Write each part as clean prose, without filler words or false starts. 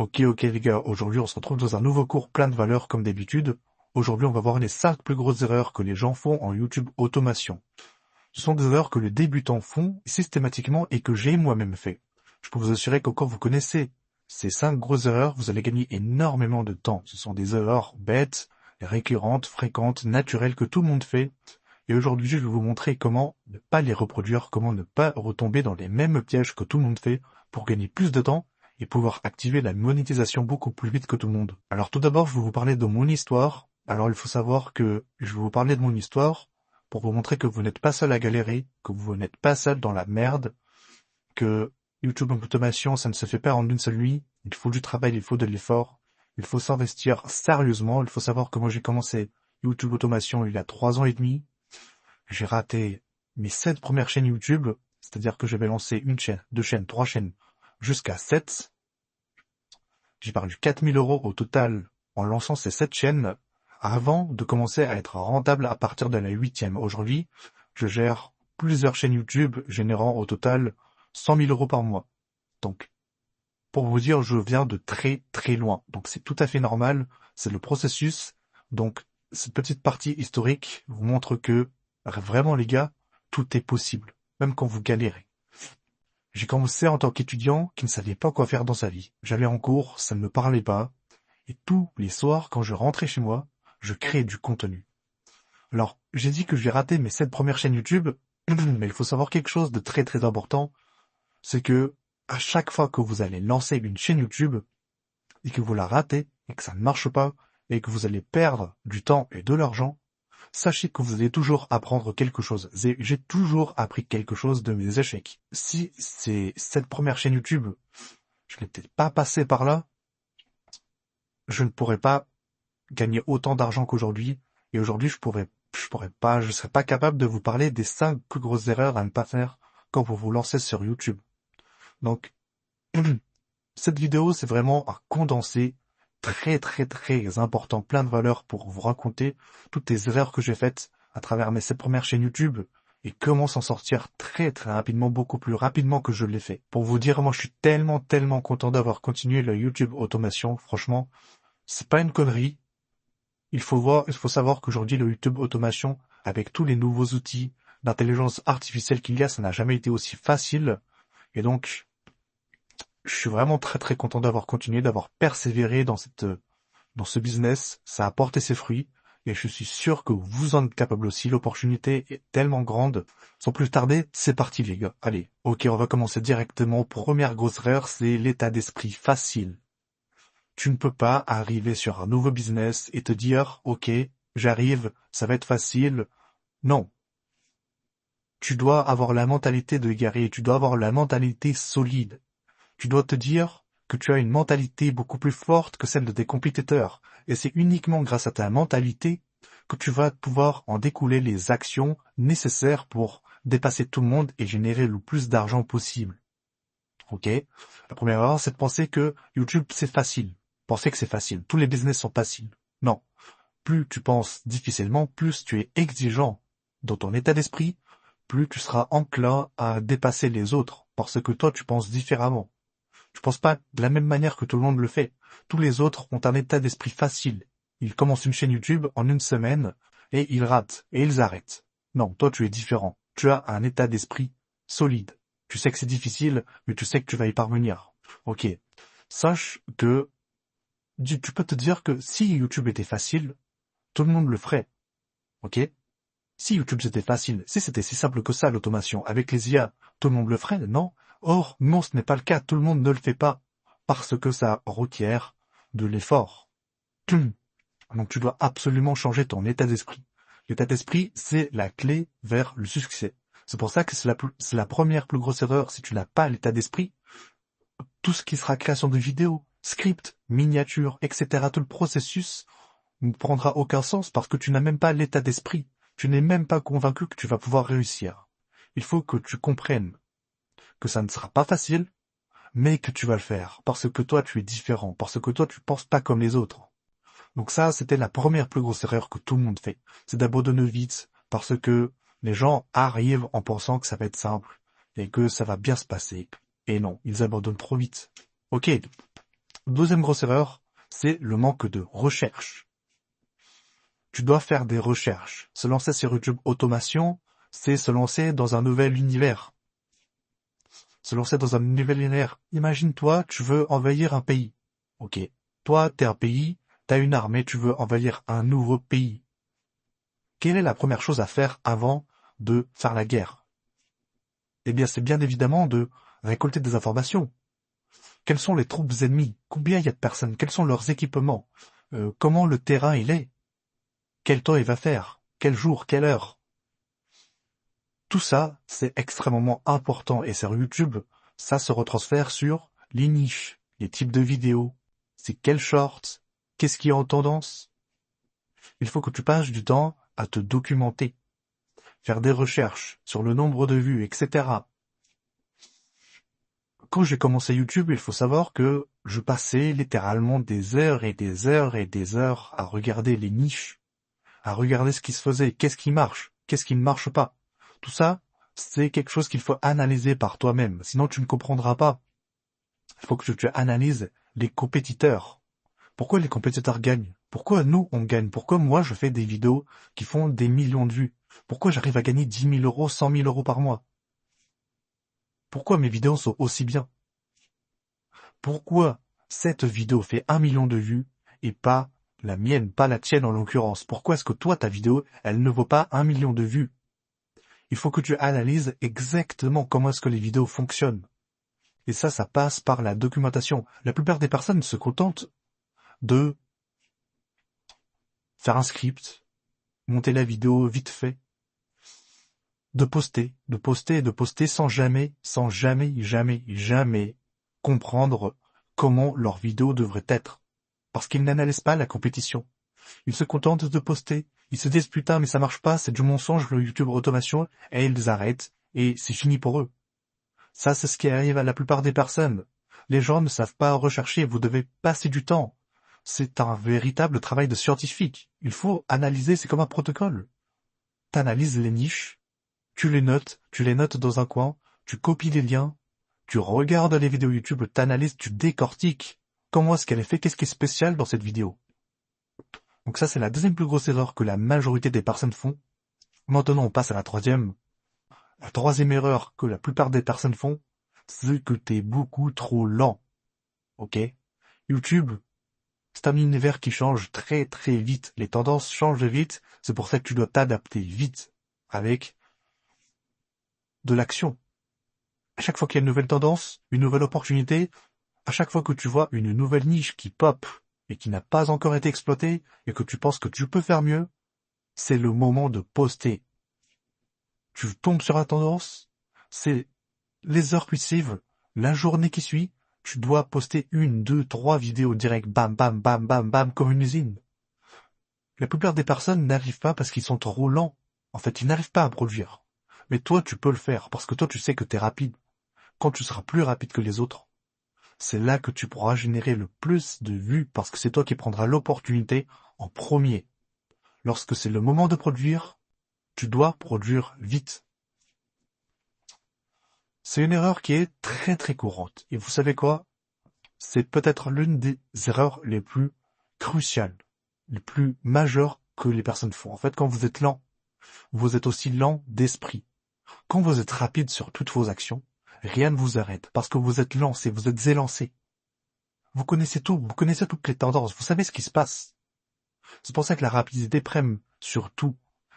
Ok les gars, aujourd'hui on se retrouve dans un nouveau cours plein de valeurs comme d'habitude. Aujourd'hui on va voir les 5 plus grosses erreurs que les gens font en YouTube automation. Ce sont des erreurs que les débutants font systématiquement et que j'ai moi-même fait. Je peux vous assurer que quand vous connaissez ces 5 grosses erreurs, vous allez gagner énormément de temps. Ce sont des erreurs bêtes, récurrentes, fréquentes, naturelles que tout le monde fait. Et aujourd'hui je vais vous montrer comment ne pas les reproduire, comment ne pas retomber dans les mêmes pièges que tout le monde fait pour gagner plus de temps et pouvoir activer la monétisation beaucoup plus vite que tout le monde. Alors tout d'abord, je vais vous parler de mon histoire. Alors il faut savoir que je vais vous parler de mon histoire pour vous montrer que vous n'êtes pas seul à galérer, que vous n'êtes pas seul dans la merde, que YouTube Automation, ça ne se fait pas en une seule nuit. Il faut du travail, il faut de l'effort, il faut s'investir sérieusement. Il faut savoir que moi j'ai commencé YouTube Automation il y a 3 ans et demi. J'ai raté mes 7 premières chaînes YouTube, c'est-à-dire que j'avais lancé une chaîne, 2 chaînes, 3 chaînes, jusqu'à 7. J'ai perdu 4000 € au total en lançant ces 7 chaînes avant de commencer à être rentable à partir de la 8e. Aujourd'hui, je gère plusieurs chaînes YouTube générant au total 100 000 € par mois. Donc, pour vous dire, je viens de très très loin. Donc c'est tout à fait normal, c'est le processus. Donc, cette petite partie historique vous montre que, vraiment les gars, tout est possible, même quand vous galérez. J'ai commencé en tant qu'étudiant qui ne savait pas quoi faire dans sa vie. J'allais en cours, ça ne me parlait pas, et tous les soirs, quand je rentrais chez moi, je créais du contenu. Alors, j'ai dit que j'ai raté mes 7 premières chaînes YouTube, mais il faut savoir quelque chose de très très important, c'est que à chaque fois que vous allez lancer une chaîne YouTube, et que vous la ratez, et que ça ne marche pas, et que vous allez perdre du temps et de l'argent, sachez que vous allez toujours apprendre quelque chose. J'ai toujours appris quelque chose de mes échecs. Si c'est cette première chaîne YouTube, je n'étais pas passé par là, je ne pourrais pas gagner autant d'argent qu'aujourd'hui. Et aujourd'hui, je serais pas capable de vous parler des 5 plus grosses erreurs à ne pas faire quand vous vous lancez sur YouTube. Donc, cette vidéo, c'est vraiment un condensé très très très important, plein de valeurs pour vous raconter toutes les erreurs que j'ai faites à travers mes 7 premières chaînes YouTube et comment s'en sortir très très rapidement, beaucoup plus rapidement que je l'ai fait. Pour vous dire, moi je suis tellement content d'avoir continué la YouTube automation, franchement, c'est pas une connerie. Il faut savoir qu'aujourd'hui le YouTube automation, avec tous les nouveaux outils d'intelligence artificielle qu'il y a, ça n'a jamais été aussi facile. Et donc, je suis vraiment très très content d'avoir continué, d'avoir persévéré dans ce business. Ça a porté ses fruits et je suis sûr que vous en êtes capable aussi. L'opportunité est tellement grande. Sans plus tarder, c'est parti les gars. Allez, ok, on va commencer directement. Première grosse erreur, c'est l'état d'esprit facile. Tu ne peux pas arriver sur un nouveau business et te dire, ok, j'arrive, ça va être facile. Non. Tu dois avoir la mentalité de guerrier, tu dois avoir la mentalité solide. Tu dois te dire que tu as une mentalité beaucoup plus forte que celle de tes compétiteurs. Et c'est uniquement grâce à ta mentalité que tu vas pouvoir en découler les actions nécessaires pour dépasser tout le monde et générer le plus d'argent possible. Ok? La première erreur, c'est de penser que YouTube, c'est facile. Penser que c'est facile. Tous les business sont faciles. Non. Plus tu penses difficilement, plus tu es exigeant dans ton état d'esprit, plus tu seras enclin à dépasser les autres, parce que toi, tu penses différemment. Tu penses pas de la même manière que tout le monde le fait. Tous les autres ont un état d'esprit facile. Ils commencent une chaîne YouTube en une semaine, et ils ratent, et ils arrêtent. Non, toi, tu es différent. Tu as un état d'esprit solide. Tu sais que c'est difficile, mais tu sais que tu vas y parvenir. Ok. Sache que tu peux te dire que si YouTube était facile, tout le monde le ferait. Ok? Si YouTube c'était facile, si c'était si simple que ça l'automation, avec les IA, tout le monde le ferait, non? Or, non, ce n'est pas le cas, tout le monde ne le fait pas, parce que ça requiert de l'effort. Donc tu dois absolument changer ton état d'esprit. L'état d'esprit, c'est la clé vers le succès. C'est pour ça que c'est la première plus grosse erreur. Si tu n'as pas l'état d'esprit, tout ce qui sera création de vidéos, script, miniatures, etc., tout le processus ne prendra aucun sens parce que tu n'as même pas l'état d'esprit. Tu n'es même pas convaincu que tu vas pouvoir réussir. Il faut que tu comprennes que ça ne sera pas facile, mais que tu vas le faire parce que toi tu es différent, parce que toi tu penses pas comme les autres. Donc ça, c'était la première plus grosse erreur que tout le monde fait. C'est d'abandonner vite parce que les gens arrivent en pensant que ça va être simple et que ça va bien se passer. Et non, ils abandonnent trop vite. Ok, Deuxième grosse erreur, c'est le manque de recherche. Tu dois faire des recherches. Se lancer sur YouTube Automation, c'est se lancer dans un nouvel univers. Se lancer dans un nouvel univers. Imagine-toi, tu veux envahir un pays. Ok. Toi, t'es un pays, t'as une armée, tu veux envahir un nouveau pays. Quelle est la première chose à faire avant de faire la guerre? Eh bien, c'est bien évidemment de récolter des informations. Quelles sont les troupes ennemies? Combien il y a de personnes? Quels sont leurs équipements? Comment le terrain il est? Quel temps il va faire? Quel jour? Quelle heure? Tout ça, c'est extrêmement important et sur YouTube, ça se retransfère sur les niches, les types de vidéos, c'est quels shorts, qu'est-ce qui est en tendance. Il faut que tu passes du temps à te documenter, faire des recherches sur le nombre de vues, etc. Quand j'ai commencé YouTube, il faut savoir que je passais littéralement des heures et des heures et des heures à regarder les niches, à regarder ce qui se faisait, qu'est-ce qui marche, qu'est-ce qui ne marche pas. Tout ça, c'est quelque chose qu'il faut analyser par toi-même, sinon tu ne comprendras pas. Il faut que tu analyses les compétiteurs. Pourquoi les compétiteurs gagnent? Pourquoi nous, on gagne? Pourquoi moi, je fais des vidéos qui font des millions de vues? Pourquoi j'arrive à gagner 10 000 euros, 100 000 euros par mois? Pourquoi mes vidéos sont aussi bien? Pourquoi cette vidéo fait 1 million de vues et pas la mienne, pas la tienne en l'occurrence? Pourquoi est-ce que toi, ta vidéo, elle ne vaut pas 1 million de vues? Il faut que tu analyses exactement comment est-ce que les vidéos fonctionnent. Et ça passe par la documentation. La plupart des personnes se contentent de faire un script, monter la vidéo vite fait, de poster sans jamais, jamais comprendre comment leur vidéo devrait être. Parce qu'ils n'analysent pas la compétition. Ils se contentent de poster. Ils se disent putain mais ça marche pas, c'est du mensonge le YouTube automation, et ils arrêtent, et c'est fini pour eux. Ça c'est ce qui arrive à la plupart des personnes. Les gens ne savent pas rechercher, vous devez passer du temps. C'est un véritable travail de scientifique. Il faut analyser, c'est comme un protocole. T'analyses les niches, tu les notes dans un coin, tu copies les liens, tu regardes les vidéos YouTube, t'analyses, tu décortiques. Comment est-ce qu'elle est faite? Qu'est-ce qui est spécial dans cette vidéo? Donc ça, c'est la deuxième plus grosse erreur que la majorité des personnes font. Maintenant, on passe à la troisième. La troisième erreur que la plupart des personnes font, c'est que t'es beaucoup trop lent. Ok? YouTube, c'est un univers qui change très très vite. Les tendances changent vite. C'est pour ça que tu dois t'adapter vite avec de l'action. À chaque fois qu'il y a une nouvelle tendance, une nouvelle opportunité, à chaque fois que tu vois une nouvelle niche qui pop et qui n'a pas encore été exploitée et que tu penses que tu peux faire mieux, c'est le moment de poster. Tu tombes sur la tendance, c'est les heures qui suivent, la journée qui suit, tu dois poster 1, 2, 3 vidéos direct, bam, bam, bam, bam, bam, comme une usine. La plupart des personnes n'arrivent pas parce qu'ils sont trop lents. En fait, ils n'arrivent pas à produire. Mais toi, tu peux le faire parce que toi, tu sais que t'es rapide. Quand tu seras plus rapide que les autres, c'est là que tu pourras générer le plus de vues parce que c'est toi qui prendras l'opportunité en premier. Lorsque c'est le moment de produire, tu dois produire vite. C'est une erreur qui est très très courante. Et vous savez quoi? C'est peut-être l'une des erreurs les plus cruciales, les plus majeures que les personnes font. En fait, quand vous êtes lent, vous êtes aussi lent d'esprit. Quand vous êtes rapide sur toutes vos actions, rien ne vous arrête parce que vous êtes lancé, vous êtes élancé. Vous connaissez tout, vous connaissez toutes les tendances, vous savez ce qui se passe. C'est pour ça que la rapidité prime sur tout.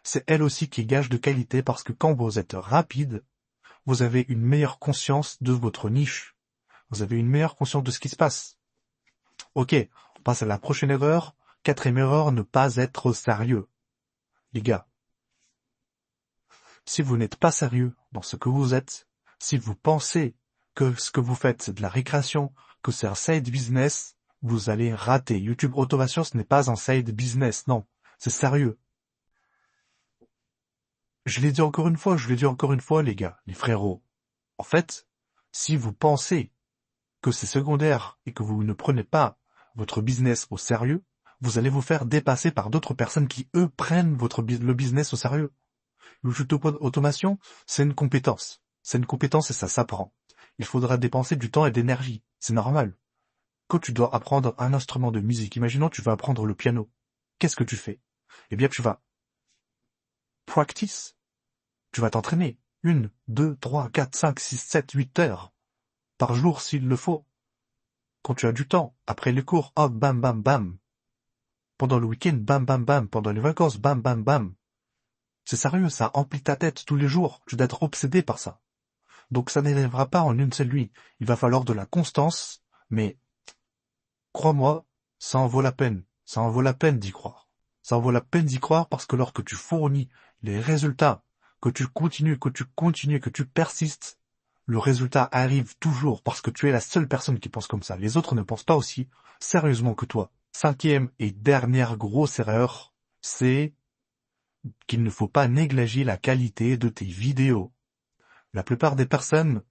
C'est elle aussi qui est gage de qualité parce que quand vous êtes rapide, vous avez une meilleure conscience de votre niche. Vous avez une meilleure conscience de ce qui se passe. Ok, on passe à la prochaine erreur. Quatrième erreur, ne pas être sérieux. Les gars, si vous n'êtes pas sérieux dans ce que vous êtes, si vous pensez que ce que vous faites c'est de la récréation, que c'est un side business, vous allez rater. YouTube Automation, ce n'est pas un side business, non. C'est sérieux. Je l'ai dit encore une fois, les gars, les frérots. En fait, si vous pensez que c'est secondaire et que vous ne prenez pas votre business au sérieux, vous allez vous faire dépasser par d'autres personnes qui, eux, prennent le business au sérieux. YouTube Automation, c'est une compétence. C'est une compétence et ça s'apprend. Il faudra dépenser du temps et d'énergie. C'est normal. quand tu dois apprendre un instrument de musique, imaginons tu vas apprendre le piano, qu'est-ce que tu fais? Eh bien, tu vas practice, tu vas t'entraîner 1, 2, 3, 4, 5, 6, 7, 8 heures par jour s'il le faut. Quand tu as du temps, après les cours, hop, bam, bam, bam. Pendant le week-end, bam, bam, bam. Pendant les vacances, bam, bam, bam. C'est sérieux, ça emplit ta tête tous les jours. Tu dois être obsédé par ça. Donc ça n'élèvera pas en une seule nuit. Il va falloir de la constance, mais crois-moi, ça en vaut la peine. Ça en vaut la peine d'y croire. Ça en vaut la peine d'y croire parce que lorsque tu fournis les résultats, que tu continues, que tu persistes, le résultat arrive toujours parce que tu es la seule personne qui pense comme ça. Les autres ne pensent pas aussi sérieusement que toi. 5e et dernière grosse erreur, c'est qu'il ne faut pas négliger la qualité de tes vidéos. La plupart des personnes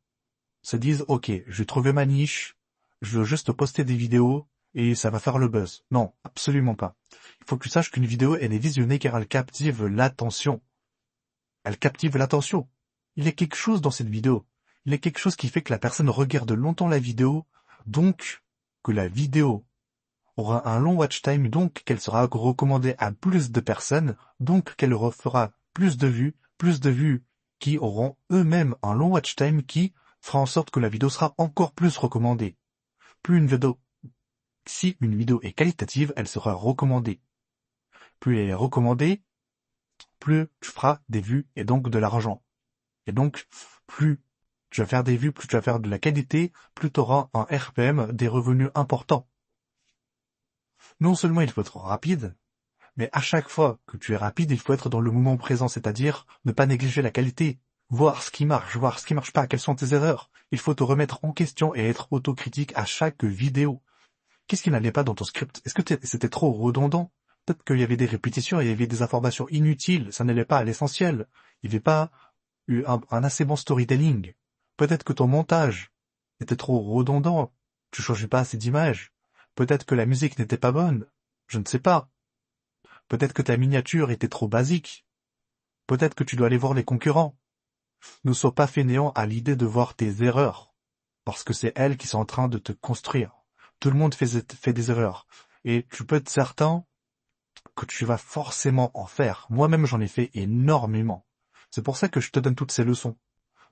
se disent « Ok, j'ai trouvé ma niche, je veux juste poster des vidéos et ça va faire le buzz. » Non, absolument pas. Il faut que tu saches qu'une vidéo, elle est visionnée car elle captive l'attention. Elle captive l'attention. Il y a quelque chose dans cette vidéo. Il y a quelque chose qui fait que la personne regarde longtemps la vidéo, donc que la vidéo aura un long watch time, donc qu'elle sera recommandée à plus de personnes, donc qu'elle fera plus de vues qui auront eux-mêmes un long watch time qui fera en sorte que la vidéo sera encore plus recommandée. Si une vidéo est qualitative, elle sera recommandée. Plus elle est recommandée, plus tu feras des vues et donc de l'argent. Et donc, plus tu vas faire des vues, plus tu vas faire de la qualité, plus tu auras un RPM, des revenus importants. Non seulement il faut être rapide, mais à chaque fois que tu es rapide, il faut être dans le moment présent, c'est-à-dire ne pas négliger la qualité, voir ce qui marche pas, quelles sont tes erreurs. Il faut te remettre en question et être autocritique à chaque vidéo. Qu'est-ce qui n'allait pas dans ton script? Est-ce que c'était trop redondant? Peut-être qu'il y avait des répétitions, il y avait des informations inutiles, ça n'allait pas à l'essentiel. Il n'y avait pas eu un assez bon storytelling. Peut-être que ton montage était trop redondant, tu changeais pas assez d'images. Peut-être que la musique n'était pas bonne, je ne sais pas. Peut-être que ta miniature était trop basique. Peut-être que tu dois aller voir les concurrents. Ne sois pas fainéant à l'idée de voir tes erreurs, parce que c'est elles qui sont en train de te construire. Tout le monde fait des erreurs, et tu peux être certain que tu vas forcément en faire. Moi-même, j'en ai fait énormément. C'est pour ça que je te donne toutes ces leçons.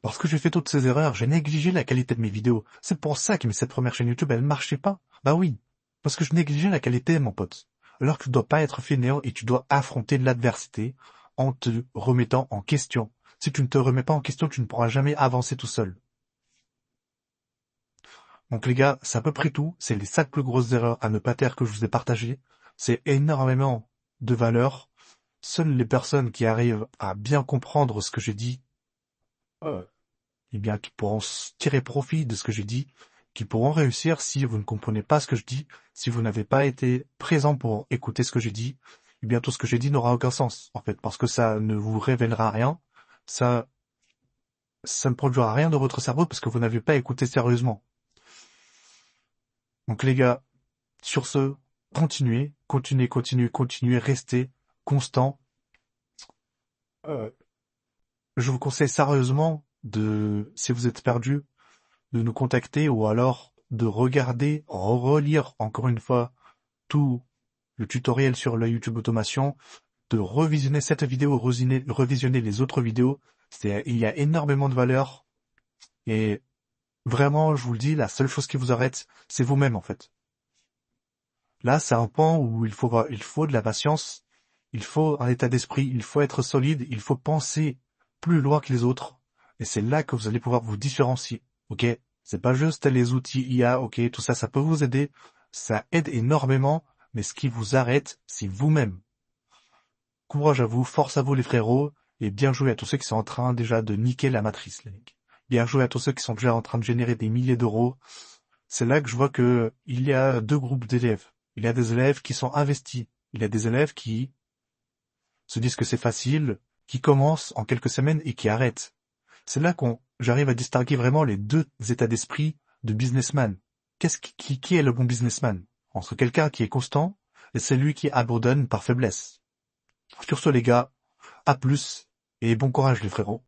Parce que j'ai fait toutes ces erreurs, j'ai négligé la qualité de mes vidéos. C'est pour ça que mes 7 premières chaînes YouTube, elles marchaient pas. Bah oui, parce que je négligeais la qualité, mon pote. Alors que tu dois pas être fainéant et tu dois affronter l'adversité en te remettant en question. Si tu ne te remets pas en question, tu ne pourras jamais avancer tout seul. Donc les gars, c'est à peu près tout. C'est les 5 plus grosses erreurs à ne pas taire que je vous ai partagées. C'est énormément de valeur. Seules les personnes qui arrivent à bien comprendre ce que j'ai dit, eh bien, qui pourront tirer profit de ce que j'ai dit, qui pourront réussir. Si vous ne comprenez pas ce que je dis, si vous n'avez pas été présent pour écouter ce que j'ai dit, eh bien, tout ce que j'ai dit n'aura aucun sens, en fait, parce que ça ne vous révélera rien. Ça ne produira rien dans votre cerveau parce que vous n'avez pas écouté sérieusement. Donc les gars, sur ce, continuez, restez constant. Je vous conseille sérieusement si vous êtes perdu, de nous contacter ou alors de regarder, relire encore une fois tout le tutoriel sur la YouTube automation, de revisionner cette vidéo, revisionner les autres vidéos. Il y a énormément de valeur et vraiment, je vous le dis, la seule chose qui vous arrête, c'est vous-même en fait. Là, c'est un point où il faut de la patience, il faut un état d'esprit, il faut être solide, il faut penser plus loin que les autres. Et c'est là que vous allez pouvoir vous différencier. Ok? C'est pas juste les outils IA, ok, tout ça, ça peut vous aider. Ça aide énormément, mais ce qui vous arrête, c'est vous-même. Courage à vous, force à vous les frérots, et bien joué à tous ceux qui sont en train déjà de niquer la matrice, les mecs. Bien joué à tous ceux qui sont déjà en train de générer des milliers d'euros. C'est là que je vois que il y a 2 groupes d'élèves. Il y a des élèves qui sont investis. Il y a des élèves qui se disent que c'est facile, qui commencent en quelques semaines et qui arrêtent. C'est là j'arrive à distinguer vraiment les 2 états d'esprit de businessman. Qui est le bon businessman? Entre quelqu'un qui est constant et celui qui abandonne par faiblesse. Sur ce les gars, à plus et bon courage les frérots.